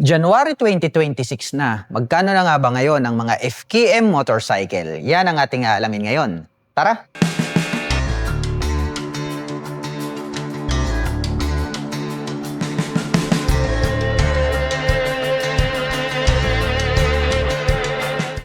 January 2026 na. Magkano na nga ba ngayon ang mga FKM motorcycle? Yan ang ating aalamin ngayon. Tara!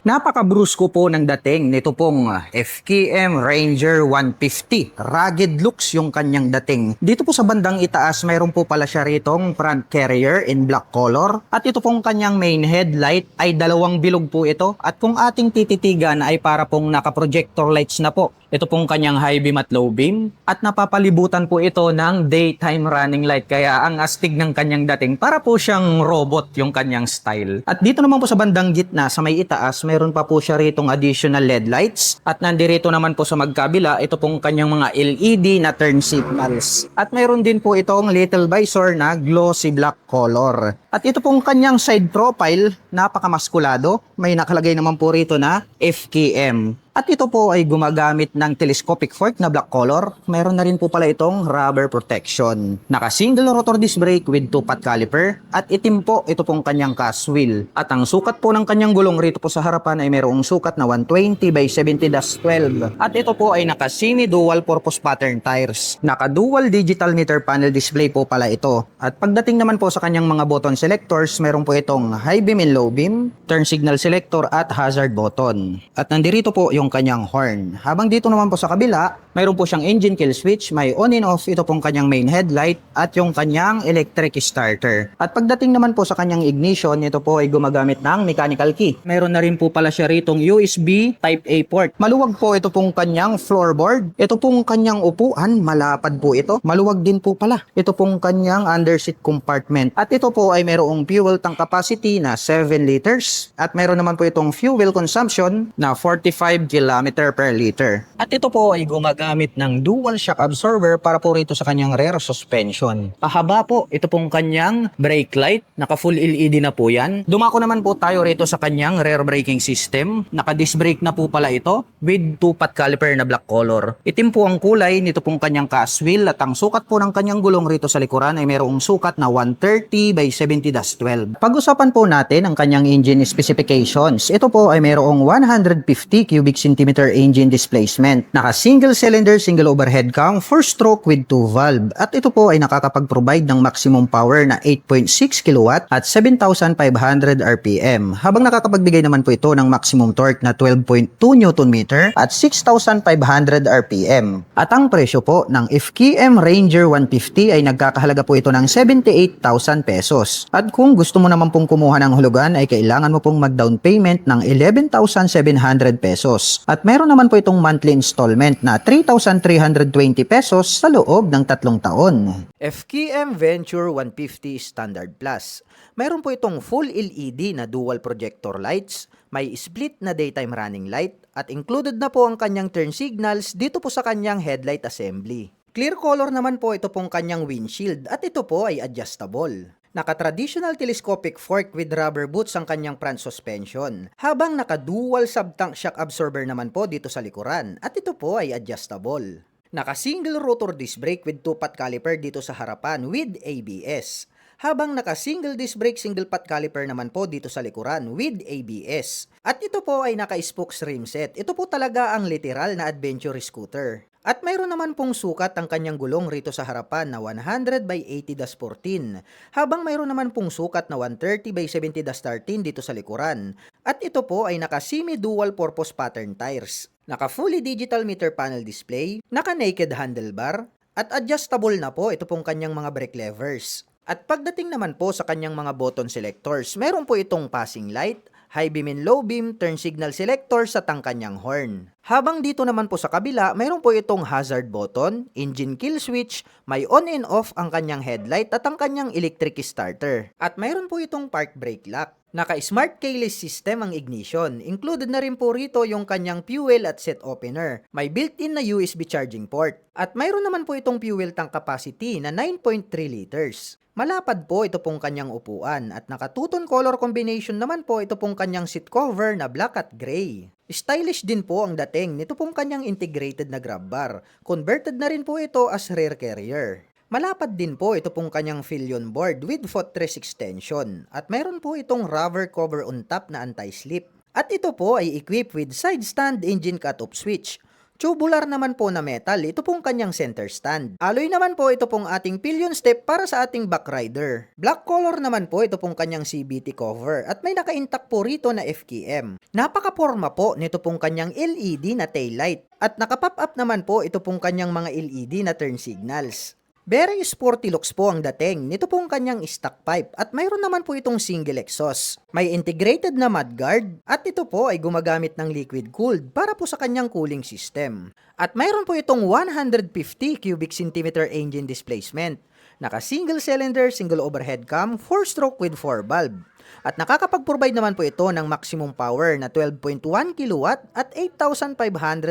Napaka-brusko po ng dating nito pong FKM Ranger 150. Rugged looks yung kanyang dating. Dito po sa bandang itaas, mayroon po pala siya ritong front carrier in black color. At ito pong kanyang main headlight ay dalawang bilog po ito. At kung ating tititigan ay para pong naka-projector lights na po. Ito pong kanyang high beam at low beam. At napapalibutan po ito ng daytime running light. Kaya ang astig ng kanyang dating, para po siyang robot yung kanyang style. At dito naman po sa bandang gitna, sa may itaas, meron pa po siya ritong additional LED lights. At nandirito naman po sa magkabila, ito pong kanyang mga LED na turn signals. At meron din po itong little visor na glossy black color. At ito pong kanyang side profile, napakamaskulado. May nakalagay naman po rito na FKM. At ito po ay gumagamit ng telescopic fork na black color. Meron na rin po pala itong rubber protection. Naka-single rotor disc brake with 2-pot caliper. At itim po ito pong kanyang cast wheel. At ang sukat po ng kanyang gulong rito po sa harapan ay mayroong sukat na 120 by 70-12. At ito po ay naka-semi dual purpose pattern tires. Naka-dual digital meter panel display po pala ito. At pagdating naman po sa kanyang mga button selectors, meron po itong high beam and low beam, turn signal selector at hazard button. At nandirito po yung kanyang horn. Habang dito naman po sa kabila, mayroon po siyang engine kill switch, may on and off, ito pong kanyang main headlight at yung kanyang electric starter. At pagdating naman po sa kanyang ignition, ito po ay gumagamit ng mechanical key. Mayroon na rin po pala siya ritong USB Type A port. Maluwag po ito pong kanyang floorboard. Ito pong kanyang upuan, malapad po ito. Maluwag din po pala. Ito pong kanyang underseat compartment. At ito po ay mayroong fuel tank capacity na 7 liters. At mayroon naman po itong fuel consumption na 45 km per liter. At ito po ay gumagamit ng dual shock absorber para po rito sa kanyang rear suspension. Pahaba po ito pong kanyang brake light. Naka full LED na po yan. Dumako naman po tayo rito sa kanyang rear braking system. Naka disc brake na po pala ito with 2-pot caliper na black color. Itim po ang kulay nito pong kanyang cast wheel at ang sukat po ng kanyang gulong rito sa likuran ay mayroong sukat na 130 by 70-12. Pag-usapan po natin ang kanyang engine specifications. Ito po ay mayroong 150 cubic centimeter engine displacement. Naka single cylinder, single overhead cam, 4-stroke with 2 valve. At ito po ay nakakapag-provide ng maximum power na 8.6 kW at 7,500 RPM. Habang nakakapagbigay naman po ito ng maximum torque na 12.2 Nm at 6,500 RPM. At ang presyo po ng FKM Ranger 150 ay nagkakahalaga po ito ng 78,000 pesos. At kung gusto mo naman pong kumuha ng hulugan ay kailangan mo pong mag-down payment ng 11,700 pesos. At meron naman po itong monthly installment na 3,320 pesos sa loob ng 3 taon. FKM Venture 150 Standard Plus. Meron po itong full LED na dual projector lights, may split na daytime running light, at included na po ang kanyang turn signals dito po sa kanyang headlight assembly. Clear color naman po ito pong kanyang windshield at ito po ay adjustable. Naka-traditional telescopic fork with rubber boots ang kanyang front suspension, habang naka-dual sub-tank shock absorber naman po dito sa likuran at ito po ay adjustable. Naka-single rotor disc brake with 2-pot caliper dito sa harapan with ABS, habang naka-single disc brake single pot caliper naman po dito sa likuran with ABS. At ito po ay naka-spokes rim set. Ito po talaga ang literal na adventure scooter. At mayroon naman pong sukat ang kanyang gulong rito sa harapan na 100 by 80-14, habang mayroon naman pong sukat na 130 by 70-13 dito sa likuran. At ito po ay naka-semi dual purpose pattern tires, naka fully digital meter panel display, naka naked handlebar, at adjustable na po ito pong kanyang mga brake levers. At pagdating naman po sa kanyang mga button selectors, meron po itong passing light, high beam and low beam, turn signal selector sa kanyang horn. Habang dito naman po sa kabila, mayroon po itong hazard button, engine kill switch, may on and off ang kanyang headlight at ang kanyang electric starter. At mayroon po itong park brake lock. Naka-smart keyless system ang ignition. Included na rin po rito yung kanyang fuel at set opener. May built-in na USB charging port. At mayroon naman po itong fuel tank capacity na 9.3 liters. Malapad po ito pong kanyang upuan at naka-two-tone color combination naman po ito pong kanyang seat cover na black at gray. Stylish din po ang dating nito pong kanyang integrated na grab bar. Converted na rin po ito as rear carrier. Malapad din po ito pong kanyang Philion board with footrest extension at mayroon po itong rubber cover on top na anti-slip. At ito po ay equipped with side stand engine cut-off switch. Tubular naman po na metal, ito pong kanyang center stand. Alloy naman po ito pong ating pillion step para sa ating back rider. Black color naman po ito pong kanyang CVT cover at may naka-intact po rito na FKM. Napaka-porma po nito pong kanyang LED na taillight at naka-pop up naman po ito pong kanyang mga LED na turn signals. Very sporty looks po ang dating nito pong kanyang stock pipe at mayroon naman po itong single exhaust. May integrated na mudguard at ito po ay gumagamit ng liquid cooled para po sa kanyang cooling system. At mayroon po itong 150 cubic centimeter engine displacement. Naka single cylinder, single overhead cam, 4-stroke with 4 valve. At nakakapag-provide naman po ito ng maximum power na 12.1 kW at 8,500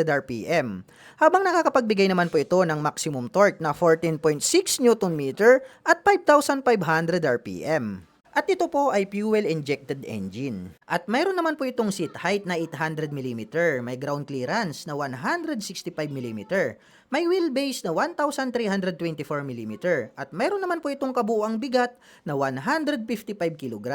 RPM. Habang nakakapagbigay naman po ito ng maximum torque na 14.6 Nm at 5,500 RPM. At ito po ay fuel-injected engine. At mayroon naman po itong seat height na 800 mm, may ground clearance na 165 mm, may wheelbase na 1,324 mm, at mayroon naman po itong kabuuang bigat na 155 kg.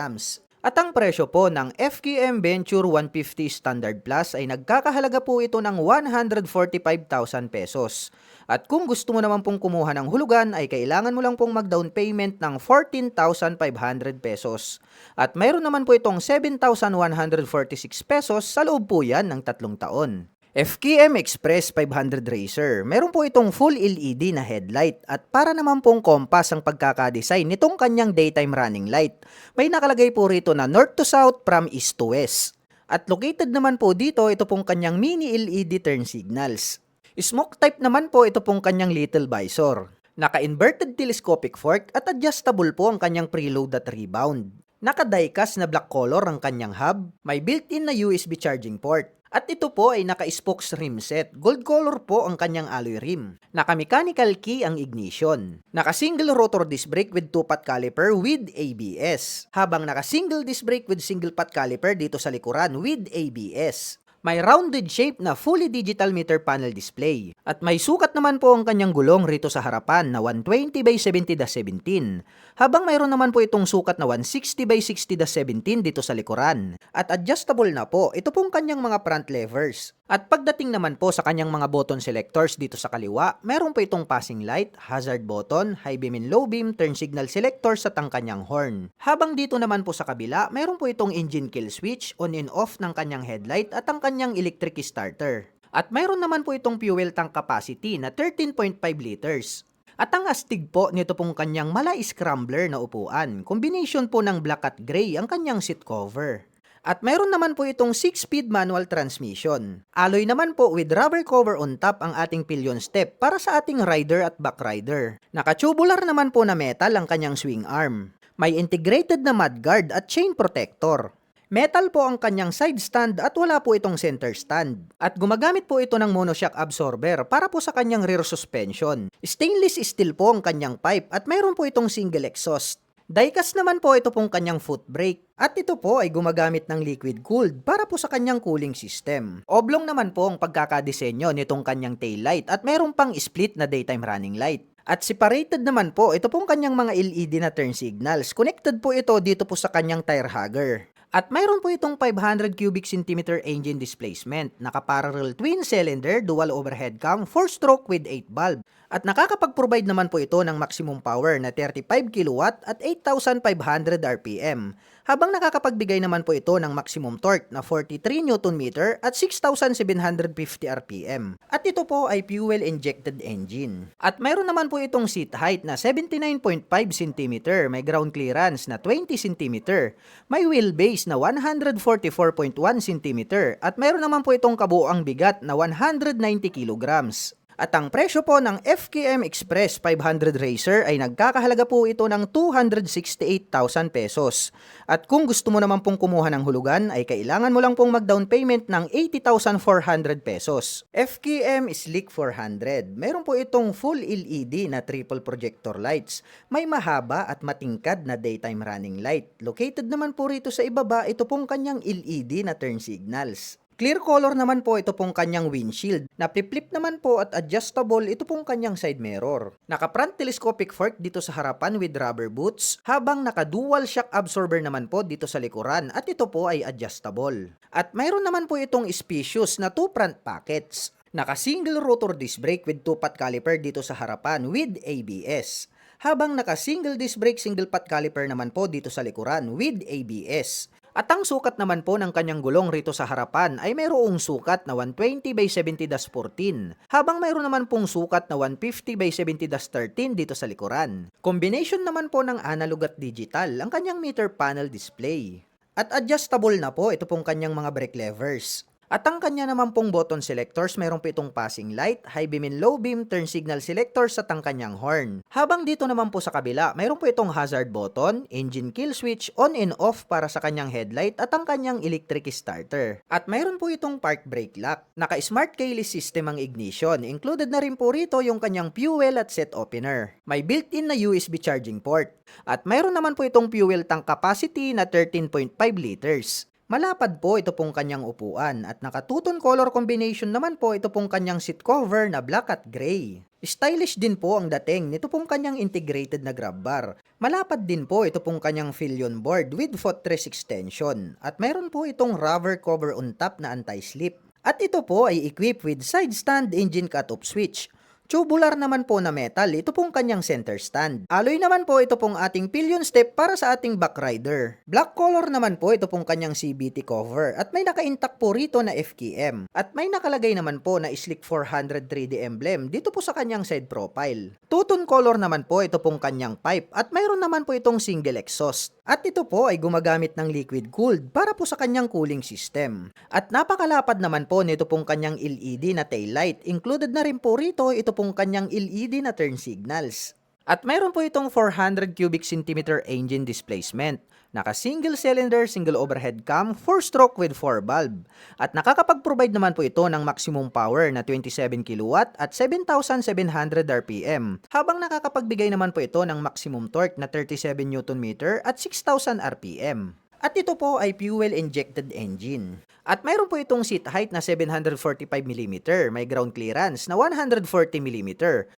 At ang presyo po ng FKM Venture 150 Standard Plus ay nagkakahalaga po ito ng 145,000 pesos. At kung gusto mo naman pong kumuha ng hulugan ay kailangan mo lang pong mag-down payment ng 14,500 pesos. At mayroon naman po itong 7,146 pesos sa loob po yan ng 3 taon. FKM Express 500 Racer. Meron po itong full LED na headlight at para naman pong compass ang pagkakadesign nitong kanyang daytime running light. May nakalagay po rito na north to south from east to west. At located naman po dito ito pong kanyang mini LED turn signals. Smoke type naman po ito pong kanyang little visor. Naka-inverted telescopic fork at adjustable po ang kanyang preload at rebound. Naka-diecast na black color ang kanyang hub. May built-in na USB charging port. At ito po ay naka-spokes rim set. Gold color po ang kanyang alloy rim. Naka-mechanical key ang ignition. Naka-single rotor disc brake with 2-pot caliper with ABS. Habang naka-single disc brake with single pot caliper dito sa likuran with ABS. May rounded shape na fully digital meter panel display. At may sukat naman po ang kanyang gulong rito sa harapan na 120 by 70/17. Habang mayroon naman po itong sukat na 160 by 60/17 dito sa likuran. At adjustable na po ito pong kanyang mga front levers. At pagdating naman po sa kanyang mga button selectors dito sa kaliwa, meron po itong passing light, hazard button, high beam and low beam, turn signal selectors at ang kanyang horn. Habang dito naman po sa kabila, meron po itong engine kill switch, on and off ng kanyang headlight at ang kanyang electric starter. At mayroon naman po itong fuel tank capacity na 13.5 liters. At ang astig po nito pong kanyang Malay Scrambler na upuan, combination po ng black at gray ang kanyang seat cover. At mayroon naman po itong 6-speed manual transmission. Alloy naman po with rubber cover on top ang ating pillion step para sa ating rider at back rider. Naka-tubular naman po na metal ang kanyang swing arm. May integrated na mudguard at chain protector. Metal po ang kanyang side stand at wala po itong center stand. At gumagamit po ito ng monoshock absorber para po sa kanyang rear suspension. Stainless steel po ang kanyang pipe at mayroon po itong single exhaust. Diecast naman po ito pong kanyang foot brake at ito po ay gumagamit ng liquid cooled para po sa kanyang cooling system. Oblong naman po ang pagkakadesenyo nitong kanyang taillight at meron pang split na daytime running light. At separated naman po ito pong kanyang mga LED na turn signals. Connected po ito dito po sa kanyang tire hugger. At mayroon po itong 500 cubic centimeter engine displacement, naka-parallel twin cylinder, dual overhead cam, 4-stroke with 8 valve. At nakakapag-provide naman po ito ng maximum power na 35 kW at 8,500 RPM. Habang nakakapagbigay naman po ito ng maximum torque na 43 Nm at 6,750 RPM. At ito po ay fuel-injected engine. At mayroon naman po itong seat height na 79.5 cm, may ground clearance na 20 cm, may wheelbase na 144.1 cm, at mayroon naman po itong kabuuang bigat na 190 kg. At ang presyo po ng FKM Express 500 Racer ay nagkakahalaga po ito ng 268,000 pesos. At kung gusto mo naman pong kumuha ng hulugan ay kailangan mo lang pong mag-down payment ng 80,400 pesos. FKM Sleek 400. Meron po itong full LED na triple projector lights. May mahaba at matingkad na daytime running light. Located naman po rito sa ibaba ito pong kanyang LED na turn signals. Clear color naman po ito pong kanyang windshield. Napi-flip naman po at adjustable ito pong kanyang side mirror. Naka-front telescopic fork dito sa harapan with rubber boots, habang naka-dual shock absorber naman po dito sa likuran at ito po ay adjustable. At mayroon naman po itong spacious na 2 front pockets. Naka-single rotor disc brake with 2-pot caliper dito sa harapan with ABS. Habang naka-single disc brake single pot caliper naman po dito sa likuran with ABS. At ang sukat naman po ng kanyang gulong rito sa harapan ay mayroong sukat na 120 by 70-14, habang mayroon naman pong sukat na 150 by 70-13 dito sa likuran. Combination naman po ng analog at digital ang kanyang meter panel display. At adjustable na po ito pong kanyang mga brake levers. At ang kanya naman pong button selectors, mayroon po itong passing light, high beam and low beam, turn signal selectors at ang kanyang horn. Habang dito naman po sa kabila, mayroon po itong hazard button, engine kill switch, on and off para sa kanyang headlight at ang kanyang electric starter. At mayroon po itong park brake lock. Naka-smart keyless system ang ignition. Included na rin po rito yung kanyang fuel at set opener. May built-in na USB charging port. At mayroon naman po itong fuel tank capacity na 13.5 liters. Malapad po ito pong kanyang upuan at naka-two-tone color combination naman po ito pong kanyang seat cover na black at gray. Stylish din po ang dating nito pong kanyang integrated na grab bar. Malapad din po ito pong kanyang pillion board with footrest extension at mayroon po itong rubber cover on top na anti-slip. At ito po ay equipped with side stand engine cut-off switch. Tubular naman po na metal, ito pong kanyang center stand. Alloy naman po ito pong ating pillion step para sa ating back rider. Black color naman po ito pong kanyang CVT cover at may naka-intact po rito na FKM. At may nakalagay naman po na Slick 400 3D emblem dito po sa kanyang side profile. Two-tone color naman po ito pong kanyang pipe at mayroon naman po itong single exhaust. At ito po ay gumagamit ng liquid cooled para po sa kanyang cooling system. At napakalapad naman po nito pong kanyang LED na taillight. Included na rin po rito ito pong kanyang LED na turn signals. At mayroon po itong 400 cubic centimeter engine displacement. Naka single cylinder, single overhead cam, 4-stroke with 4 valve. At nakakapag-provide naman po ito ng maximum power na 27 kW at 7,700 RPM. Habang nakakapagbigay naman po ito ng maximum torque na 37 Nm at 6,000 RPM. At ito po ay fuel-injected engine. At mayroon po itong seat height na 745mm, may ground clearance na 140mm,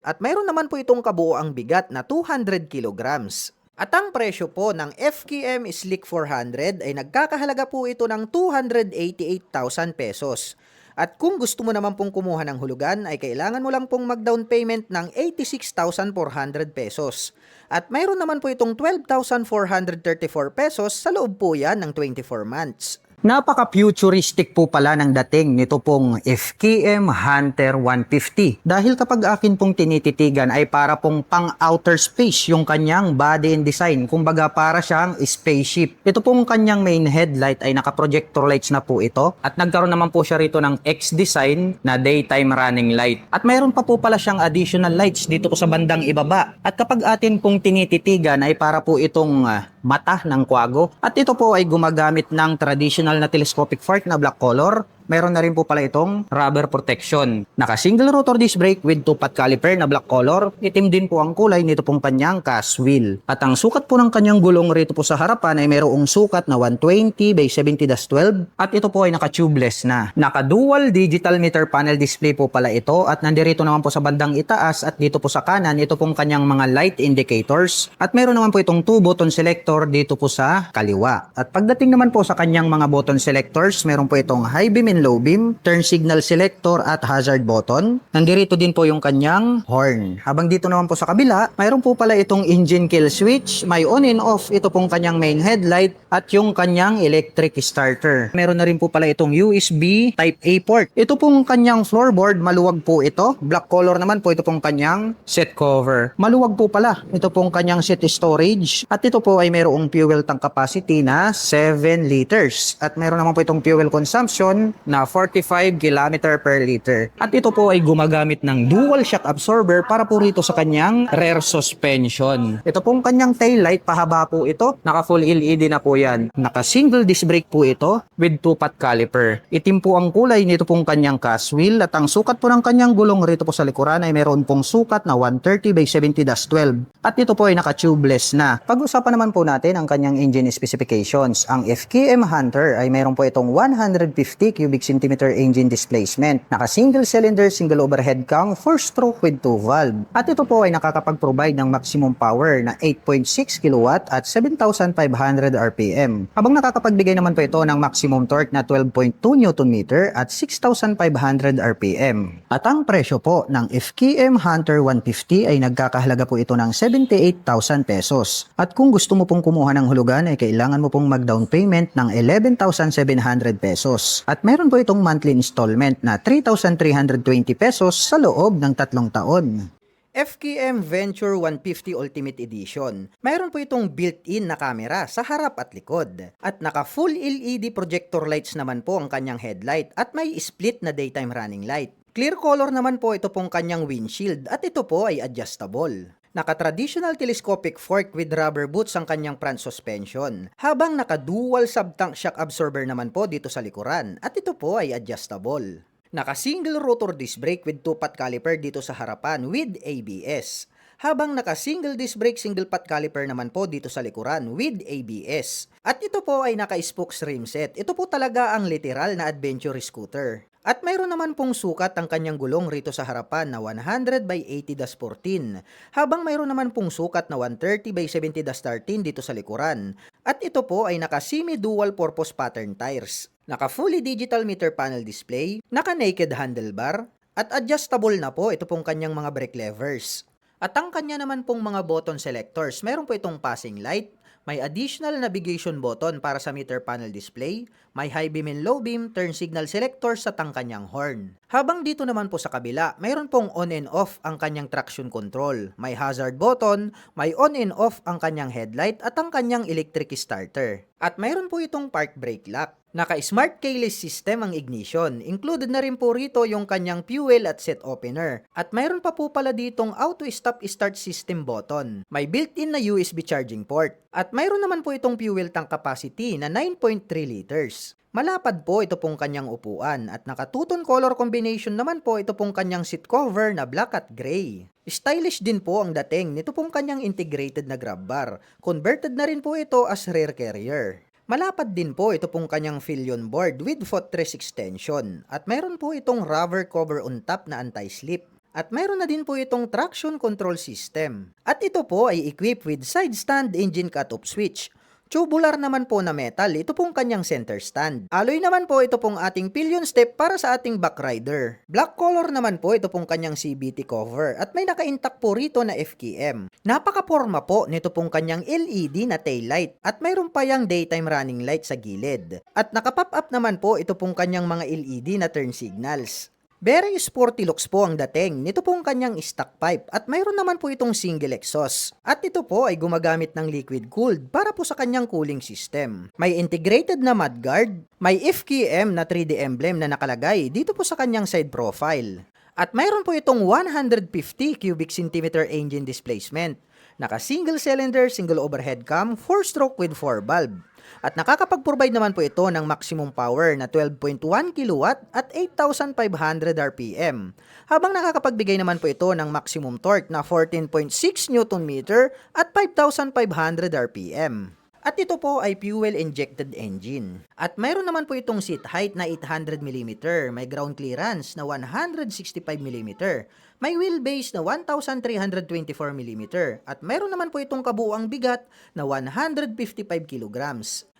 at mayroon naman po itong kabuoang bigat na 200 kilograms. At ang presyo po ng FKM Slick 400 ay nagkakahalaga po ito ng 288,000 pesos. At kung gusto mo naman pong kumuha ng hulugan ay kailangan mo lang pong mag-down payment ng 86,400 pesos. At mayroon naman po itong 12,434 pesos sa loob po yan ng 24 months. Napaka-futuristic po pala ng dating nito pong FKM Hunter 150. Dahil kapag akin pong tinititigan ay para pong pang-outer space yung kanyang body and design. Kumbaga para siyang spaceship. Ito pong kanyang main headlight ay naka-projector lights na po ito. At nagkaroon naman po siya rito ng X-design na daytime running light. At mayroon pa po pala siyang additional lights dito po sa bandang ibaba. At kapag atin pong tinititigan ay para po itong mata ng kwago. At ito po ay gumagamit ng traditional na telescopic fork na black color. Meron na rin po pala itong rubber protection. Naka-single rotor disc brake with 2-pot caliper na black color. Itim din po ang kulay nito pong kanyang cast wheel. At ang sukat po ng kanyang gulong rito po sa harapan ay mayroong sukat na 120 by 70-12. At ito po ay naka-tubeless na. Naka-dual digital meter panel display po pala ito. At nandirito naman po sa bandang itaas at dito po sa kanan, ito pong kanyang mga light indicators. At meron naman po itong 2 button selector dito po sa kaliwa. At pagdating naman po sa kanyang mga button selectors, meron po itong high beam and low beam, turn signal selector at hazard button. Nandirito din po yung kanyang horn. Habang dito naman po sa kabila, mayroon po pala itong engine kill switch, may on and off, ito pong kanyang main headlight at yung kanyang electric starter. Meron na rin po pala itong USB Type A port. Ito pong kanyang floorboard, maluwag po ito. Black color naman po ito pong kanyang seat cover. Maluwag po pala ito pong kanyang seat storage at ito po ay mayroong fuel tank capacity na 7 liters. At meron naman po itong fuel consumption na 45 km per liter. At ito po ay gumagamit ng dual shock absorber para po rito sa kanyang rear suspension. Ito pong kanyang tail light, pahaba po ito. Naka full LED na po yan. Naka single disc brake po ito with 2-pot caliper. Itim po ang kulay nito pong kanyang cast wheel at ang sukat po ng kanyang gulong rito po sa likuran ay meron pong sukat na 130 by 70-12. At ito po ay naka-tubeless na. Pag-usapan naman po natin ang kanyang engine specifications. Ang FKM Hunter ay meron po itong 150 cubic cubic centimeter engine displacement. Naka-single cylinder, single overhead cam, 4-stroke with 2 valve. At ito po ay nakakapag-provide ng maximum power na 8.6 kW at 7,500 RPM. Habang nakakapagbigay naman po ito ng maximum torque na 12.2 Nm at 6,500 RPM. At ang presyo po ng FKM Hunter 150 ay nagkakahalaga po ito ng 78,000 pesos. At kung gusto mo pong kumuha ng hulugan ay kailangan mo pong mag-down payment ng 11,700 pesos. At meron po itong monthly installment na 3,320 pesos sa loob ng 3 taon. FKM Venture 150 Ultimate Edition. Mayroon po itong built-in na camera sa harap at likod. At naka full LED projector lights naman po ang kanyang headlight at may split na daytime running light. Clear color naman po ito pong kanyang windshield at ito po ay adjustable. Naka-traditional telescopic fork with rubber boots ang kanyang front suspension. Habang naka-dual sub-tank shock absorber naman po dito sa likuran at ito po ay adjustable. Naka-single rotor disc brake with 2-pot caliper dito sa harapan with ABS. Habang naka-single disc brake, single pot caliper naman po dito sa likuran with ABS. At ito po ay naka-spokes rim set. Ito po talaga ang literal na adventure scooter. At mayroon naman pong sukat ang kanyang gulong rito sa harapan na 100 by 80-14. Habang mayroon naman pong sukat na 130 by 70-13 dito sa likuran. At ito po ay naka-semi dual purpose pattern tires. Naka-fully digital meter panel display, naka-naked handlebar, at adjustable na po ito pong kanyang mga brake levers. At ang kanya naman pong mga button selectors, meron po itong passing light, may additional navigation button para sa meter panel display, may high beam and low beam, turn signal selectors at ang kanyang horn. Habang dito naman po sa kabila, mayroon pong on and off ang kanyang traction control, may hazard button, may on and off ang kanyang headlight at ang kanyang electric starter. At mayroon po itong park brake lock. Naka-smart keyless system ang ignition. Included na rin po rito yung kanyang fuel at set opener. At mayroon pa po pala ditong auto stop start system button. May built-in na USB charging port. At mayroon naman po itong fuel tank capacity na 9.3 liters. Malapad po ito pong kanyang upuan at naka-two-tone color combination naman po ito pong kanyang seat cover na black at gray. Stylish din po ang dating nito pong kanyang integrated na grab bar. Converted na rin po ito as rear carrier. Malapad din po ito pong kanyang pillion board with footrest extension at mayroon po itong rubber cover on top na anti-slip. At mayroon na din po itong traction control system. At ito po ay equipped with side stand engine cut-off switch. Tubular naman po na metal, ito pong kanyang center stand. Alloy naman po ito pong ating pillion step para sa ating back rider. Black color naman po ito pong kanyang CVT cover at may naka-intact po rito na FKM. Napaka-porma po nito pong kanyang LED na taillight at mayroon pa yang daytime running light sa gilid. At naka-pop up naman po ito pong kanyang mga LED na turn signals. Very sporty looks po ang dating nito pong kanyang stock pipe at mayroon naman po itong single exhaust. At ito po ay gumagamit ng liquid cooled para po sa kanyang cooling system. May integrated na mudguard, may FKM na 3D emblem na nakalagay dito po sa kanyang side profile. At mayroon po itong 150 cubic centimeter engine displacement. Naka single cylinder, single overhead cam, 4-stroke with 4 valve. At nakakapag-provide naman po ito ng maximum power na 12.1 kW at 8,500 RPM. Habang nakakapagbigay naman po ito ng maximum torque na 14.6 Nm at 5,500 RPM. At ito po ay fuel-injected engine. At mayroon naman po itong seat height na 800 mm, may ground clearance na 165 mm, may wheelbase na 1,324 mm, at mayroon naman po itong kabuuang bigat na 155 kg.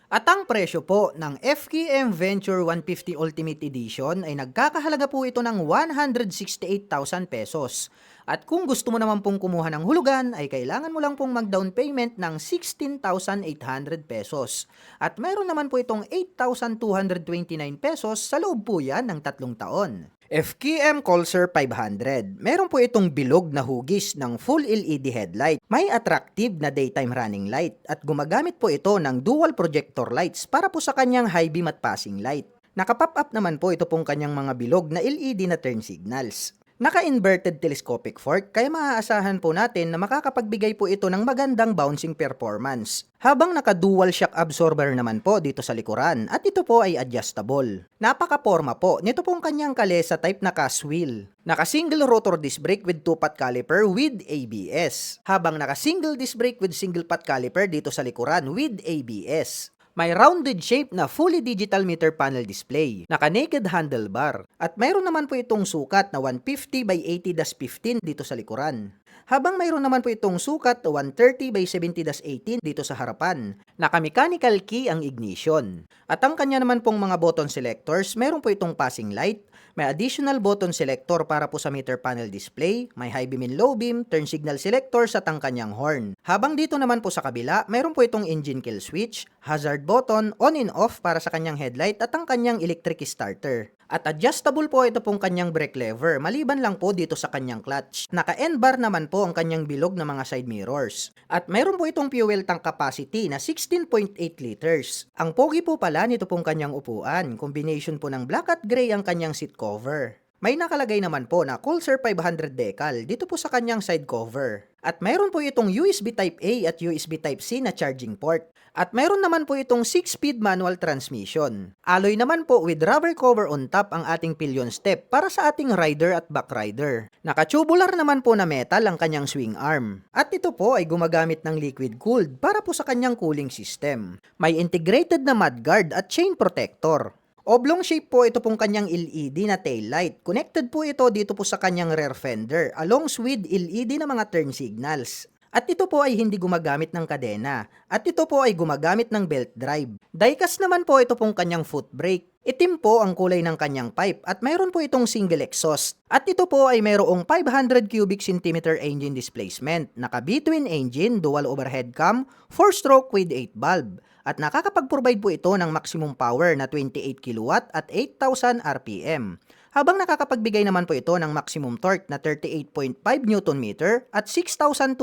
At ang presyo po ng FKM Venture 150 Ultimate Edition ay nagkakahalaga po ito ng 168,000 pesos. At kung gusto mo naman pong kumuha ng hulugan ay kailangan mo lang pong mag-down payment ng 16,800 pesos. At mayroon naman po itong 8,229 pesos sa loob po yan ng 3 taon. FKM Pulsar 500. Meron po itong bilog na hugis ng full LED headlight. May attractive na daytime running light at gumagamit po ito ng dual projector lights para po sa kanyang high beam at passing light. Naka-pop up naman po ito pong kanyang mga bilog na LED na turn signals. Naka-inverted telescopic fork kaya maaasahan po natin na makakapagbigay po ito ng magandang bouncing performance. Habang naka-dual shock absorber naman po dito sa likuran at ito po ay adjustable. Napaka-porma po nito pong kanyang kalesa type na cast wheel. Naka-single rotor disc brake with 2-pot caliper with ABS. Habang naka-single disc brake with single pot caliper dito sa likuran with ABS. May rounded shape na fully digital meter panel display, naka-naked handlebar, at mayroon naman po itong sukat na 150 by 80-15 dito sa likuran. Habang mayroon naman po itong sukat na 130 by 70-18 dito sa harapan. Naka-mechanical key ang ignition. At ang kanya naman pong mga button selectors, mayroon po itong passing light, may additional button selector para po sa meter panel display, may high beam and low beam, turn signal selectors at ang kanyang horn. Habang dito naman po sa kabila, mayroon po itong engine kill switch, hazard button, on and off para sa kanyang headlight at ang kanyang electric starter. At adjustable po ito pong kanyang brake lever, maliban lang po dito sa kanyang clutch. Naka-N-bar naman po ang kanyang bilog na mga side mirrors. At mayroon po itong fuel tank capacity na 16.8 liters. Ang pogi po pala nito pong kanyang upuan, combination po ng black at gray ang kanyang seat cover. May nakalagay naman po na Pulsar 500 decal dito po sa kanyang side cover. At mayroon po itong USB Type-A at USB Type-C na charging port. At mayroon naman po itong 6-speed manual transmission. Alloy naman po with rubber cover on top ang ating pillion step para sa ating rider at back rider. Naka-tubular naman po na metal ang kanyang swing arm. At ito po ay gumagamit ng liquid cooled para po sa kanyang cooling system. May integrated na mudguard at chain protector. Oblong shape po ito pong kanyang LED na taillight. Connected po ito dito po sa kanyang rear fender along with LED na mga turn signals. At ito po ay hindi gumagamit ng kadena. At ito po ay gumagamit ng belt drive. Diecast naman po ito pong kanyang foot brake. Itim po ang kulay ng kanyang pipe at mayroon po itong single exhaust. At ito po ay mayroong 500 cubic centimeter engine displacement. Naka-between engine, dual overhead cam, 4-stroke with 8 valve. At nakakapag-provide po ito ng maximum power na 28 kW at 8,000 RPM. Habang nakakapagbigay naman po ito ng maximum torque na 38.5 Nm at 6,250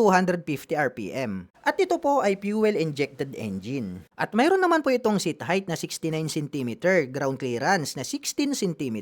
RPM. At ito po ay fuel-injected engine. At mayroon naman po itong seat height na 69 cm, ground clearance na 16 cm,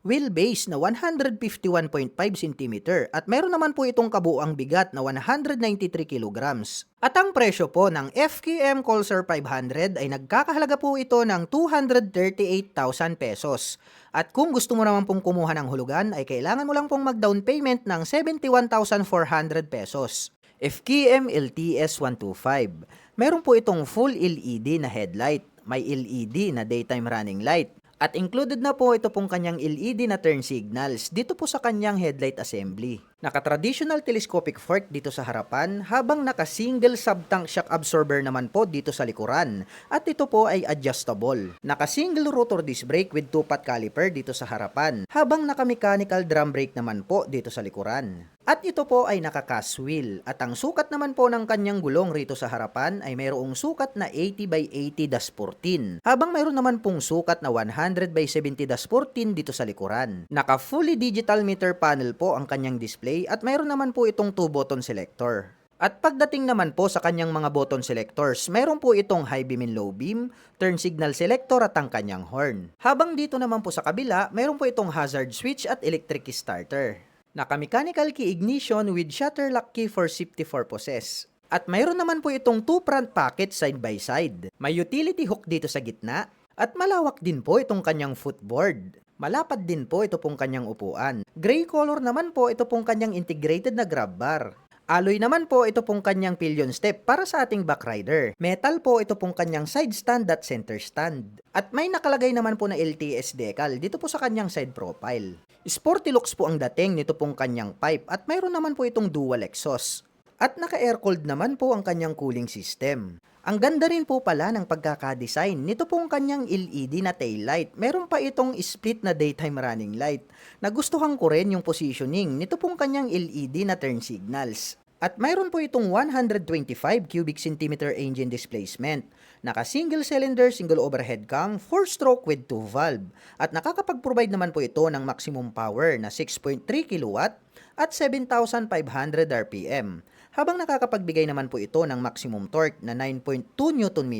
wheelbase na 151.5 cm, at mayroon naman po itong kabuuang bigat na 193 kg. At ang presyo po ng FKM Pulsar 500 ay nagkakahalaga po ito ng 238,000 pesos. At kung gusto mo naman pong kumuha ng hulugan ay kailangan mo lang pong mag-down payment ng 71,400 pesos. FKM LTS 125. Meron po itong full LED na headlight, may LED na daytime running light, at included na po ito pong kanyang LED na turn signals dito po sa kanyang headlight assembly. Naka-traditional telescopic fork dito sa harapan habang naka-single sub-tank shock absorber naman po dito sa likuran at ito po ay adjustable. Naka-single rotor disc brake with 2-pot caliper dito sa harapan habang naka-mechanical drum brake naman po dito sa likuran. At ito po ay naka-cast wheel at ang sukat naman po ng kanyang gulong rito sa harapan ay mayroong sukat na 80 by 80-14 habang mayroon naman pong sukat na 100 by 70-14 dito sa likuran. Naka-fully digital meter panel po ang kanyang display at mayroon naman po itong 2-button selector. At pagdating naman po sa kanyang mga button selectors, mayroon po itong high beam and low beam, turn signal selector at ang kanyang horn. Habang dito naman po sa kabila, mayroon po itong hazard switch at electric starter. Naka-mechanical key ignition with shutter lock key for safety purposes. At mayroon naman po itong 2 front pockets side by side. May utility hook dito sa gitna at malawak din po itong kanyang footboard. Malapad din po ito pong kanyang upuan. Gray color naman po ito pong kanyang integrated na grab bar. Alloy naman po ito pong kanyang pillion step para sa ating back rider. Metal po ito pong kanyang side stand at center stand. At may nakalagay naman po na LTS decal dito po sa kanyang side profile. Sporty looks po ang dating nito pong kanyang pipe at mayroon naman po itong dual exhaust. At naka-air-cooled naman po ang kanyang cooling system. Ang ganda rin po pala ng pagkakadesign nito pong kanyang LED na taillight. Meron pa itong split na daytime running light. Nagustuhan ko rin yung positioning nito pong kanyang LED na turn signals. At mayroon po itong 125 cubic centimeter engine displacement. Naka-single cylinder, single overhead cam, 4-stroke with 2 valve. At nakakapag-provide naman po ito ng maximum power na 6.3 kW at 7,500 RPM. Habang nakakapagbigay naman po ito ng maximum torque na 9.2 Nm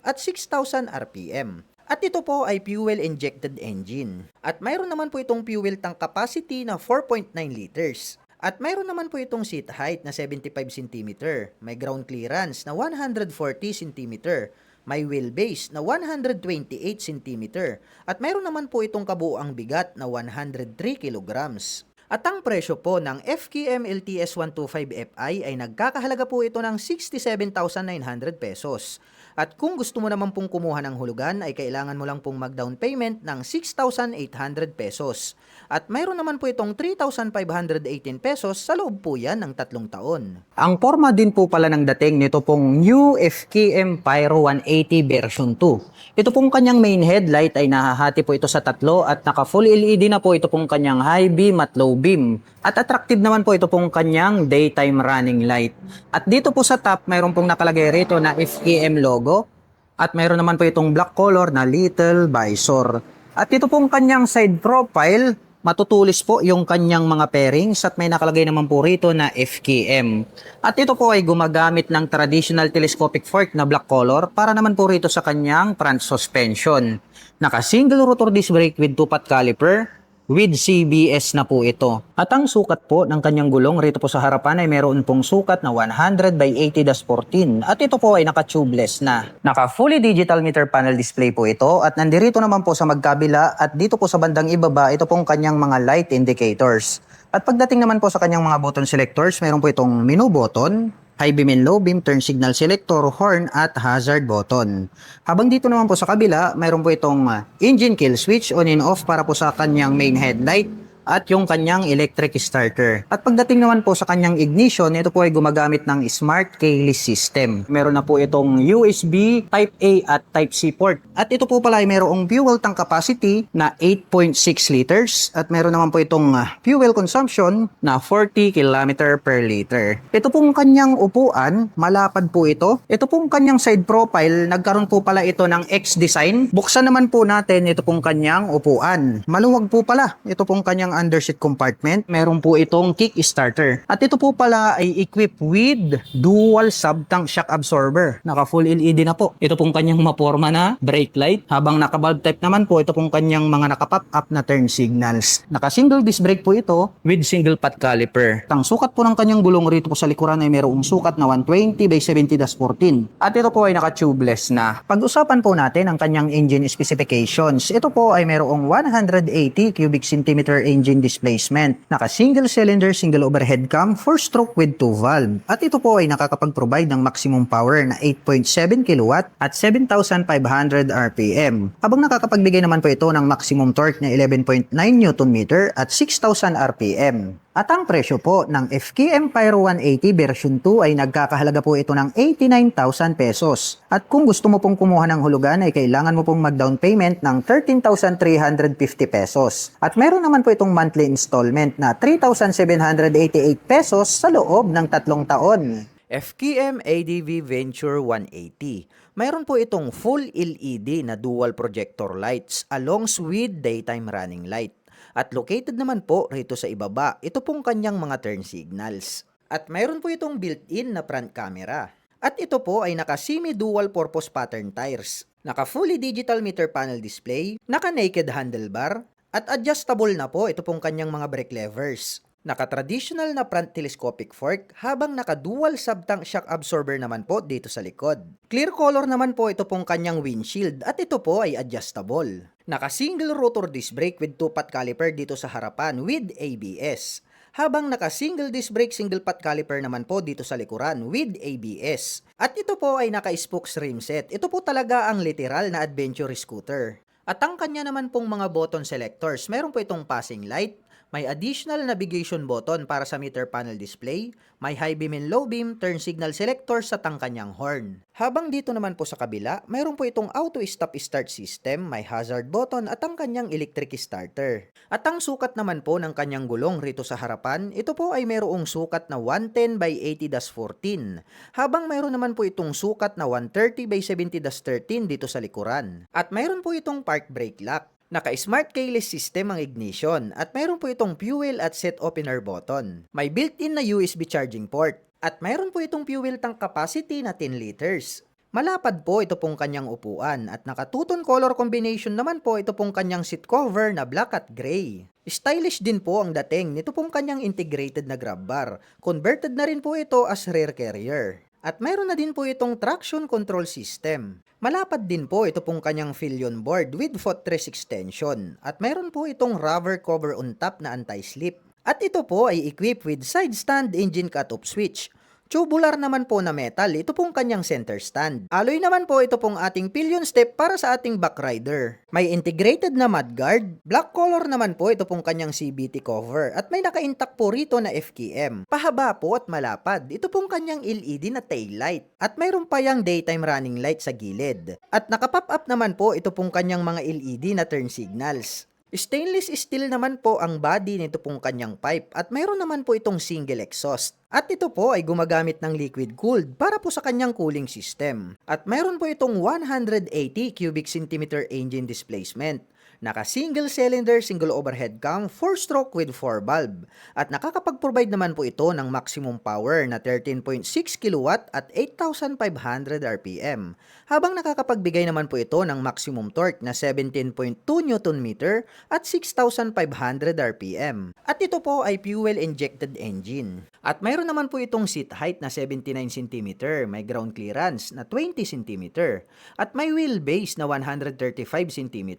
at 6,000 RPM. At ito po ay fuel-injected engine. At mayroon naman po itong fuel tank capacity na 4.9 liters. At mayroon naman po itong seat height na 75 cm, may ground clearance na 140 cm, may wheelbase na 128 cm, at mayroon naman po itong kabuuang bigat na 103 kg. At ang presyo po ng FKM LTS 125 Fi ay nagkakahalaga po ito ng 67,900 pesos. At kung gusto mo naman pong kumuha ng hulugan ay kailangan mo lang pong mag-down payment ng 6,800 pesos. At mayroon naman po itong 3,518 pesos sa loob po yan ng 3 taon. Ang forma din po pala ng dating nito pong new FKM Pyro 180 version 2. Ito pong kanyang main headlight ay nahahati po ito sa tatlo at naka full LED na po ito pong kanyang high beam at low beam. At attractive naman po ito pong kanyang daytime running light. At dito po sa top mayroon pong nakalagay rito na FKM logo. At mayroon naman po itong black color na little visor. At ito pong kanyang side profile, matutulis po yung kanyang mga pairings at may nakalagay naman po rito na FKM. At ito po ay gumagamit ng traditional telescopic fork na black color para naman po rito sa kanyang front suspension. Naka single rotor disc brake with 2-pot caliper with CBS na po ito. At ang sukat po ng kanyang gulong rito po sa harapan ay meron pong sukat na 100 by 80-14 at ito po ay naka-tubeless na. Naka fully digital meter panel display po ito at nandirito naman po sa magkabila at dito po sa bandang ibaba ito pong kanyang mga light indicators. At pagdating naman po sa kanyang mga button selectors, meron po itong menu button, high beam and low beam, turn signal selector, horn at hazard button. Habang dito naman po sa kabila, mayroon po itong engine kill switch on and off para po sa kanyang main headlight at yung kanyang electric starter. At pagdating naman po sa kanyang ignition, ito po ay gumagamit ng smart keyless system. Meron na po itong USB Type A at Type C port. At ito po pala ay mayroong fuel tank capacity na 8.6 liters at meron naman po itong fuel consumption na 40 km per liter. Ito pong kanyang upuan, malapad po ito. Ito pong kanyang side profile, nagkaroon po pala ito ng X design. Buksan naman po natin ito pong kanyang upuan. Maluwag po pala. Ito pong kanyang underseat compartment. Meron po itong kickstarter. At ito po pala ay equipped with dual sub-tank shock absorber. Naka full LED na po. Ito pong kanyang maporma na brake light. Habang naka valve type naman po, ito pong kanyang mga naka-pop up na turn signals. Naka single disc brake po ito with single pot caliper. Ang sukat po ng kanyang gulong rito po sa likuran ay mayroong sukat na 120 by 70-14. At ito po ay naka-tubeless na. Pag-usapan po natin ang kanyang engine specifications. Ito po ay mayroong 180 cubic centimeter engine displacement. Naka single cylinder, single overhead cam, 4-stroke with 2 valve. At ito po ay nakakapag-provide ng maximum power na 8.7 kW at 7,500 RPM. Habang nakakapagbigay naman po ito ng maximum torque na 11.9 Nm at 6,000 RPM. At ang presyo po ng FKM Pyro 180 version 2 ay nagkakahalaga po ito ng 89,000 pesos. At kung gusto mo pong kumuha ng hulugan ay kailangan mo pong mag-down payment ng 13,350 pesos. At meron naman po itong monthly installment na 3,788 pesos sa loob ng 3 taon. FKM ADV Venture 180. Mayroon po itong full LED na dual projector lights along with daytime running light. At located naman po rito sa ibaba, ito pong kanyang mga turn signals. At mayroon po itong built-in na front camera. At ito po ay naka semi-dual purpose pattern tires. Naka fully digital meter panel display, naka naked handlebar, at adjustable na po ito pong kanyang mga brake levers. Naka-traditional na front telescopic fork habang naka-dual sub-tank shock absorber naman po dito sa likod. Clear color naman po ito pong kanyang windshield at ito po ay adjustable. Naka-single rotor disc brake with 2-pot caliper dito sa harapan with ABS. Habang naka-single disc brake, single pot caliper naman po dito sa likuran with ABS. At ito po ay naka-spokes rim set. Ito po talaga ang literal na adventure scooter. At ang kanya naman pong mga button selectors, meron po itong passing light, may additional navigation button para sa meter panel display, may high beam and low beam, turn signal selector sa kanyang horn. Habang dito naman po sa kabila, mayroon po itong auto stop start system, may hazard button at ang kanyang electric starter. At ang sukat naman po ng kanyang gulong rito sa harapan, ito po ay mayroong sukat na 110 by 80-14, habang mayroon naman po itong sukat na 130 by 70-13 dito sa likuran. At mayroon po itong park brake lock. Naka-smart keyless system ang ignition at mayroon po itong fuel at set opener button. May built-in na USB charging port at mayroon po itong fuel tank capacity na 10 liters. Malapad po ito pong kanyang upuan at naka-two-tone color combination naman po ito pong kanyang seat cover na black at gray. Stylish din po ang dating nito pong kanyang integrated na grab bar. Converted na rin po ito as rear carrier. At mayroon na din po itong traction control system. Malapad din po ito pong kanyang Philion board with footrest extension. At mayroon po itong rubber cover on top na anti-slip. At ito po ay equipped with side stand engine cut-off switch, Tubular naman po na metal, ito pong kanyang center stand. Alloy naman po ito pong ating pillion step para sa ating back rider. May integrated na mudguard. Black color naman po ito pong kanyang CVT cover. At may naka-intact po rito na FKM. Pahaba po at malapad. Ito pong kanyang LED na tail light. At mayroon pa yang daytime running light sa gilid. At naka-pop up naman po ito pong kanyang mga LED na turn signals. Stainless steel naman po ang body nito pong kanyang pipe at mayroon naman po itong single exhaust. At ito po ay gumagamit ng liquid cooled para po sa kanyang cooling system. At mayroon po itong 180 cubic centimeter engine displacement. Naka single cylinder, single overhead cam, 4-stroke with 4 valve. At nakakapag-provide naman po ito ng maximum power na 13.6 kW at 8,500 RPM. Habang nakakapagbigay naman po ito ng maximum torque na 17.2 Nm at 6,500 RPM. At ito po ay fuel-injected engine. At mayroon naman po itong seat height na 79 cm, may ground clearance na 20 cm, at may wheelbase na 135 cm,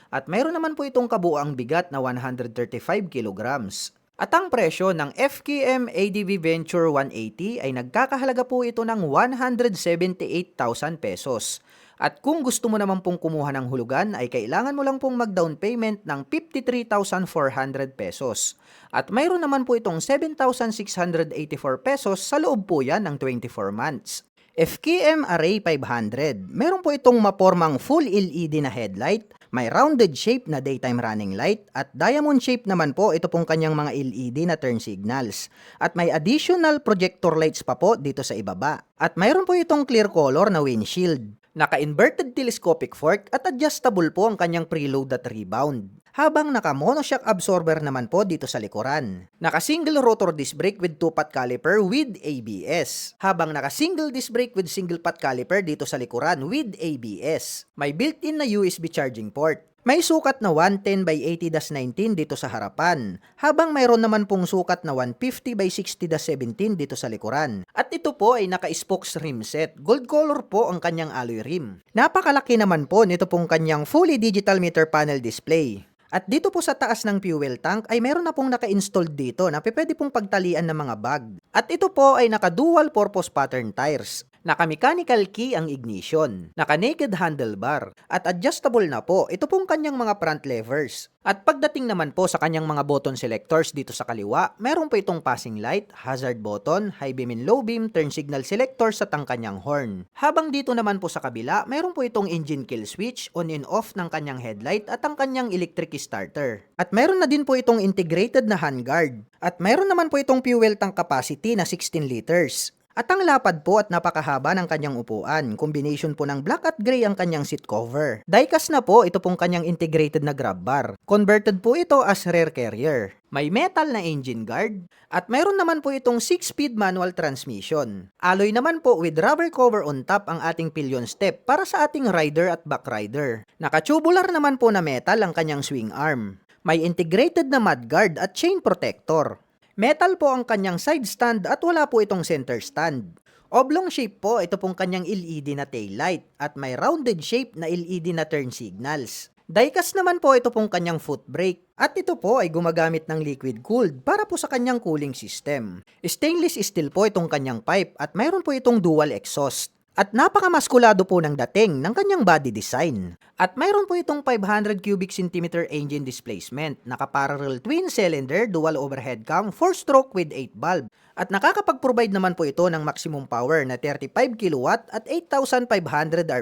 at mayroon naman po itong kabuuang bigat na 135 kilograms. At ang presyo ng FKM ADV Venture 180 ay nagkakahalaga po ito ng 178,000 pesos. At kung gusto mo naman pong kumuha ng hulugan ay kailangan mo lang pong mag-down payment ng 53,400 pesos. At mayroon naman po itong 7,684 pesos sa loob po yan ng 24 months. FKM Array 500, meron po itong mapormang full LED na headlight, may rounded shape na daytime running light, at diamond shape naman po ito pong kanyang mga LED na turn signals. At may additional projector lights pa po dito sa ibaba. At mayroon po itong clear color na windshield. Naka-inverted telescopic fork at adjustable po ang kanyang preload at rebound. Habang naka-monoshock absorber naman po dito sa likuran. Naka-single rotor disc brake with 2-pot caliper with ABS. Habang naka-single disc brake with single-pot caliper dito sa likuran with ABS. May built-in na USB charging port. May sukat na 110 by 80-19 dito sa harapan, habang mayroon naman pong sukat na 150 by 60-17 dito sa likuran. At ito po ay naka-spokes rim set. Gold color po ang kanyang alloy rim. Napakalaki naman po nito pong kanyang fully digital meter panel display. At dito po sa taas ng fuel tank ay meron na pong naka-installed dito na pwede pong pagtalian ng mga bag. At ito po ay naka-dual purpose pattern tires. Naka-mechanical key ang ignition, naka-naked handlebar, at adjustable na po ito pong kanyang mga front levers. At pagdating naman po sa kanyang mga button selectors dito sa kaliwa, meron po itong passing light, hazard button, high beam and low beam, turn signal selectors at ang kanyang horn. Habang dito naman po sa kabila, meron po itong engine kill switch, on and off ng kanyang headlight at ang kanyang electric starter. At meron na din po itong integrated na handguard. At meron naman po itong fuel tank capacity na 16 liters. At ang lapad po at napakahaba ng kanyang upuan. Combination po ng black at gray ang kanyang seat cover. Diecast na po ito pong kanyang integrated na grab bar. Converted po ito as rear carrier. May metal na engine guard. At mayroon naman po itong 6-speed manual transmission. Alloy naman po with rubber cover on top ang ating pillion step para sa ating rider at back rider. Naka-tubular naman po na metal ang kanyang swing arm. May integrated na mudguard at chain protector. Metal po ang kanyang side stand at wala po itong center stand. Oblong shape po ito pong kanyang LED na tail light at may rounded shape na LED na turn signals. Diecast naman po ito pong kanyang foot brake at ito po ay gumagamit ng liquid cooled para po sa kanyang cooling system. Stainless steel po itong kanyang pipe at mayroon po itong dual exhaust. At napakamaskulado po ng dating ng kanyang body design. At mayroon po itong 500 cubic centimeter engine displacement, naka-parallel twin cylinder, dual overhead cam, 4-stroke with 8 valve. At nakakapag-provide naman po ito ng maximum power na 35 kW at 8,500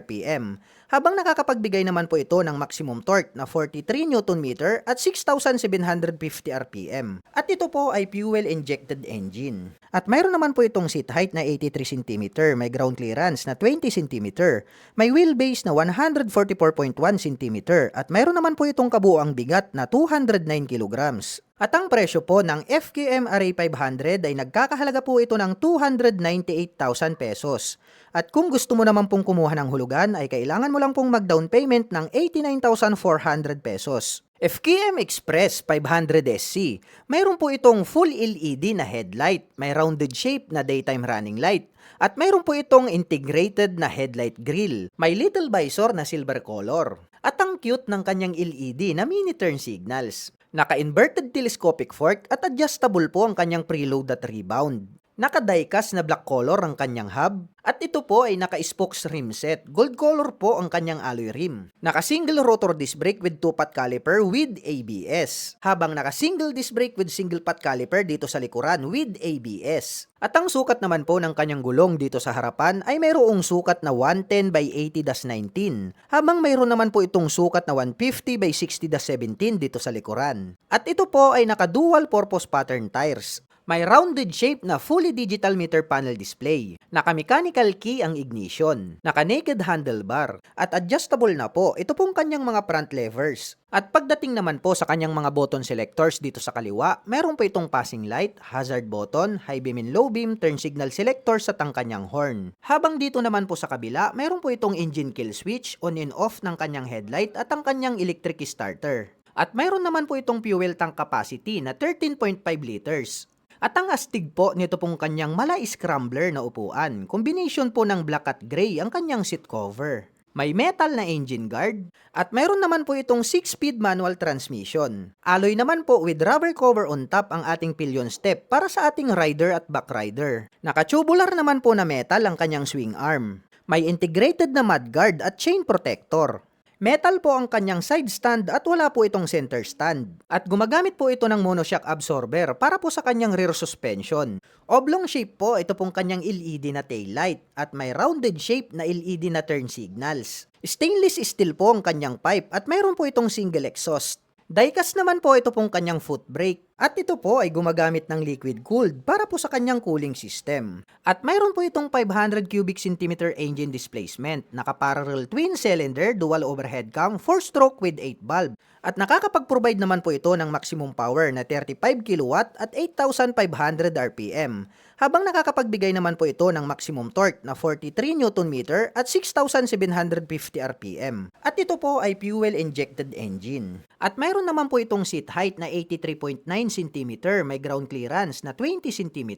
RPM. Habang nakakapagbigay naman po ito ng maximum torque na 43 Nm at 6,750 RPM. At ito po ay fuel-injected engine. At mayroon naman po itong seat height na 83 cm, may ground clearance na 20 cm, may wheelbase na 144.1 cm, at mayroon naman po itong kabuuang bigat na 209 kilograms. At ang presyo po ng FKM Array 500 ay nagkakahalaga po ito ng 298,000 pesos. At kung gusto mo naman pong kumuha ng hulugan ay kailangan mo lang pong mag-down payment ng 89,400 pesos. FKM Express 500SC, mayroon po itong full LED na headlight, may rounded shape na daytime running light, at mayroon po itong integrated na headlight grille, may little visor na silver color, at ang cute ng kanyang LED na mini turn signals. Naka-inverted telescopic fork at adjustable po ang kanyang preload at rebound. Naka-diecast na black color ang kanyang hub. At ito po ay naka-spokes rim set. Gold color po ang kanyang alloy rim. Naka-single rotor disc brake with 2-pot caliper with ABS. Habang naka-single disc brake with single pot caliper dito sa likuran with ABS. At ang sukat naman po ng kanyang gulong dito sa harapan ay mayroong sukat na 110 by 80-19. Habang mayroon naman po itong sukat na 150 by 60-17 dito sa likuran. At ito po ay naka-dual purpose pattern tires. May rounded shape na fully digital meter panel display. Naka-mechanical key ang ignition. Naka-naked handlebar. At adjustable na po ito pong kanyang mga front levers. At pagdating naman po sa kanyang mga button selectors dito sa kaliwa, meron po itong passing light, hazard button, high beam and low beam, turn signal selector at ang kanyang horn. Habang dito naman po sa kabila, meron po itong engine kill switch, on and off ng kanyang headlight at ang kanyang electric starter. At mayroon naman po itong fuel tank capacity na 13.5 liters. At ang astig po nito pong kanyang mala scrambler na upuan. Combination po ng black at gray ang kanyang seat cover. May metal na engine guard. At mayroon naman po itong 6-speed manual transmission. Alloy naman po with rubber cover on top ang ating pillion step para sa ating rider at back rider. Naka-tubular naman po na metal ang kanyang swing arm. May integrated na mudguard at chain protector. Metal po ang kanyang side stand at wala po itong center stand. At gumagamit po ito ng monoshock absorber para po sa kanyang rear suspension. Oblong shape po ito pong kanyang LED na taillight at may rounded shape na LED na turn signals. Stainless steel po ang kanyang pipe at mayroon po itong single exhaust. Diecast naman po ito pong kanyang foot brake. At ito po ay gumagamit ng liquid cooled para po sa kanyang cooling system. At mayroon po itong 500 cubic centimeter engine displacement, naka-parallel twin cylinder, dual overhead cam, 4-stroke with 8 valve. At nakakapag-provide naman po ito ng maximum power na 35 kW at 8,500 RPM. Habang nakakapagbigay naman po ito ng maximum torque na 43 Nm at 6,750 RPM. At ito po ay fuel-injected engine. At mayroon naman po itong seat height na 83.9 cm, may ground clearance na 20 cm,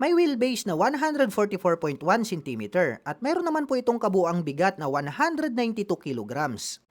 may wheelbase na 144.1 cm, at mayroon naman po itong kabuang bigat na 192 kg.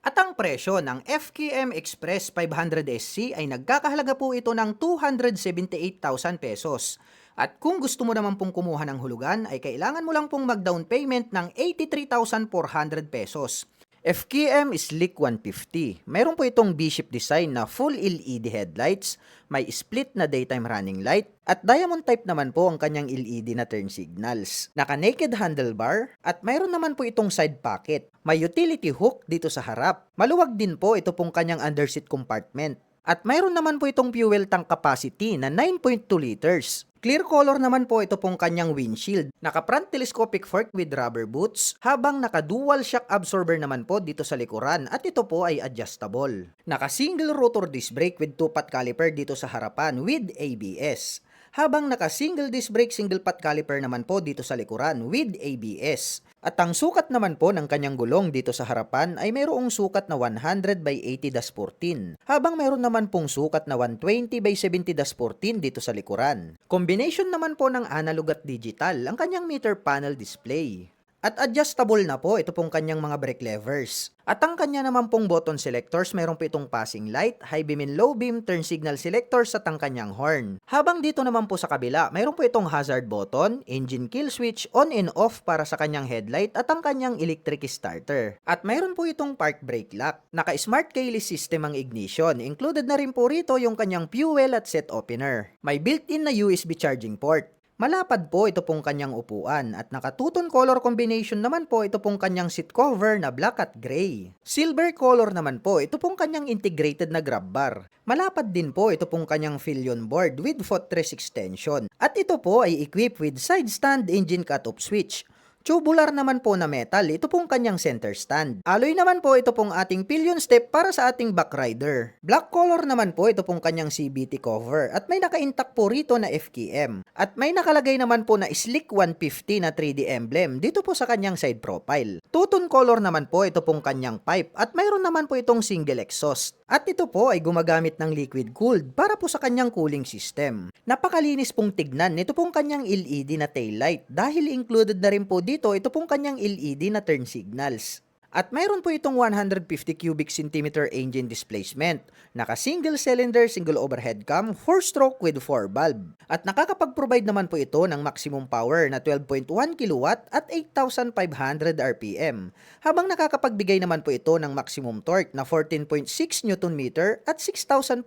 At ang presyo ng FKM Express 500SC ay nagkakahalaga po ito ng 278,000 pesos. At kung gusto mo naman pong kumuha ng hulugan, ay kailangan mo lang pong mag-down payment ng 83,400 pesos. FKM Slick 150. Mayroon po itong B-shape design na full LED headlights, may split na daytime running light, at diamond type naman po ang kanyang LED na turn signals. Naka-naked handlebar, at mayroon naman po itong side pocket. May utility hook dito sa harap. Maluwag din po ito pong kanyang underseat compartment. At mayroon naman po itong fuel tank capacity na 9.2 liters. Clear color naman po ito pong kanyang windshield. Naka-front telescopic fork with rubber boots, habang naka-dual shock absorber naman po dito sa likuran at ito po ay adjustable. Naka-single rotor disc brake with 2-pot caliper dito sa harapan with ABS. Habang naka-single disc brake single pot caliper naman po dito sa likuran with ABS. At ang sukat naman po ng kanyang gulong dito sa harapan ay mayroong sukat na 100 by 80-14, habang mayroon naman pong sukat na 120 by 70-14 dito sa likuran. Combination naman po ng analog at digital ang kanyang meter panel display. At adjustable na po ito pong kanyang mga brake levers. At ang kanya naman pong button selectors, mayroon po itong passing light, high beam and low beam, turn signal selectors at ang kanyang horn. Habang dito naman po sa kabila, mayroon po itong hazard button, engine kill switch, on and off para sa kanyang headlight at ang kanyang electric starter. At mayroon po itong park brake lock. Naka-smart keyless system ang ignition. Included na rin po rito yung kanyang fuel at set opener. May built-in na USB charging port. Malapad po ito pong kanyang upuan at naka-two-tone color combination naman po ito pong kanyang seat cover na black at gray. Silver color naman po ito pong kanyang integrated na grab bar. Malapad din po ito pong kanyang pillion board with footrest extension. At ito po ay equipped with side stand engine cut-off switch. Tubular naman po na metal, ito pong kanyang center stand. Alloy naman po ito pong ating pillion step para sa ating back rider. Black color naman po ito pong kanyang CVT cover at may naka-intact po rito na FKM. At may nakalagay naman po na Slick 150 na 3D emblem dito po sa kanyang side profile. Two-tone color naman po ito pong kanyang pipe at mayroon naman po itong single exhaust. At ito po ay gumagamit ng liquid cooled para po sa kanyang cooling system. Napakalinis pong tignan nito pong kanyang LED na taillight dahil included na rin po dito ito pong kanyang LED na turn signals. At mayroon po itong 150 cubic centimeter engine displacement. Naka-single cylinder, single overhead cam, 4-stroke with 4 valve. At nakakapag-provide naman po ito ng maximum power na 12.1 kilowatt at 8,500 RPM. Habang nakakapagbigay naman po ito ng maximum torque na 14.6 Newton meter at 6,500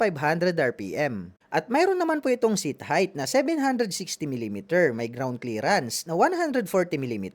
RPM. At mayroon naman po itong seat height na 760 mm, may ground clearance na 140 mm,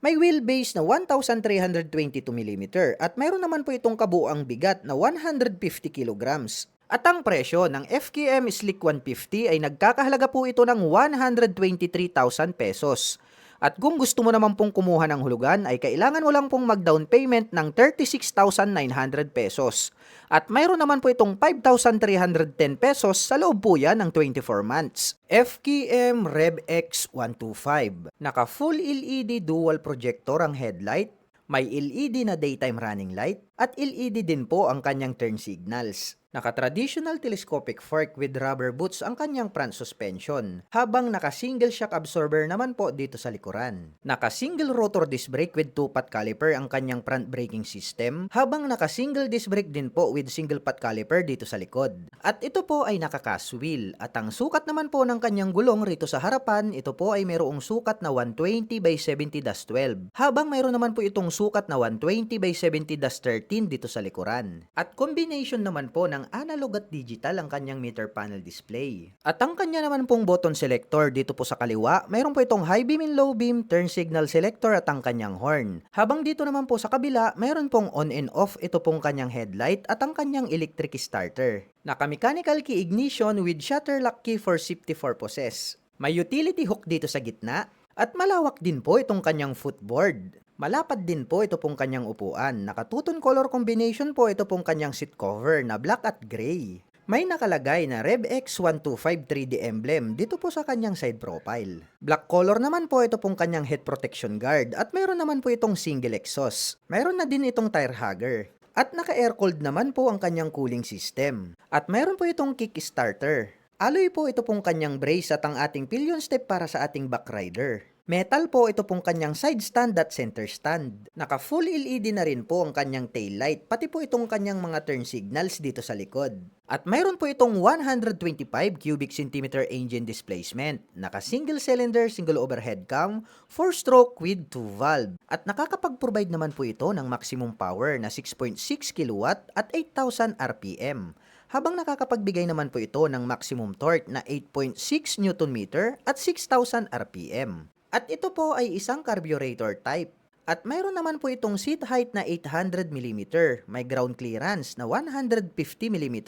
may wheelbase na 1,322 mm, at mayroon naman po itong kabuuang bigat na 150 kilograms. At ang presyo ng FKM Slick 150 ay nagkakahalaga po ito ng 123,000 pesos. At kung gusto mo naman pong kumuha ng hulugan ay kailangan mo lang pong mag-down payment ng 36,900 pesos. At mayroon naman po itong 5,310 pesos sa loob po yan ng 24 months. FKM Rev X 125. Naka full LED dual projector ang headlight, may LED na daytime running light, at LED din po ang kanyang turn signals. Naka-traditional telescopic fork with rubber boots ang kanyang front suspension, habang naka-single shock absorber naman po dito sa likuran. Naka-single rotor disc brake with 2-pot caliper ang kanyang front braking system, habang naka-single disc brake din po with single pot caliper dito sa likod. At ito po ay naka-cast wheel, at ang sukat naman po ng kanyang gulong rito sa harapan, ito po ay mayroong sukat na 120 by 70-12, habang mayroon naman po itong sukat na 120 by 70-13 dito sa likuran. At combination naman po ng analog at digital ang kanyang meter panel display. At ang kanya naman pong button selector dito po sa kaliwa, mayroon po itong high beam and low beam, turn signal selector at ang kanyang horn. Habang dito naman po sa kabila, mayroon pong on and off, ito pong kanyang headlight at ang kanyang electric starter. Naka-mechanical key ignition with shutter lock key for safety purposes. May utility hook dito sa gitna at malawak din po itong kanyang footboard. Malapad din po ito pong kanyang upuan. Naka-two-tone color combination po ito pong kanyang seat cover na black at gray. May nakalagay na RevX125 3D emblem dito po sa kanyang side profile. Black color naman po ito pong kanyang head protection guard at mayroon naman po itong single exhaust. Mayroon na din itong tire hugger. At naka-air-cooled naman po ang kanyang cooling system. At mayroon po itong kickstarter. Alloy po ito pong kanyang brace at ang ating pillion step para sa ating back rider. Metal po ito pong kanyang side stand at center stand. Naka full LED na rin po ang kanyang tail light, pati po itong kanyang mga turn signals dito sa likod. At mayroon po itong 125 cubic centimeter engine displacement. Naka single cylinder, single overhead cam, 4-stroke with 2 valve. At nakakapag-provide naman po ito ng maximum power na 6.6 kilowatt at 8,000 RPM. Habang nakakapagbigay naman po ito ng maximum torque na 8.6 Newton meter at 6,000 RPM. At ito po ay isang carburetor type. At mayroon naman po itong seat height na 800 mm, may ground clearance na 150 mm,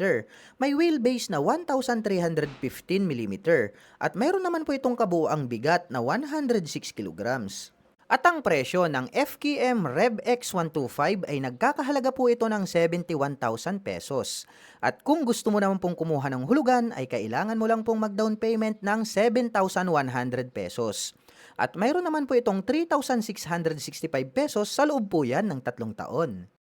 may wheelbase na 1,315 mm, at mayroon naman po itong kabuuang bigat na 106 kilograms. At ang presyo ng FKM Rev X125 ay nagkakahalaga po ito ng 71,000 pesos. At kung gusto mo naman pong kumuha ng hulugan ay kailangan mo lang pong mag-down payment ng 7,100 pesos. At mayroon naman po itong 3,665 pesos sa loob po yan ng 3 taon.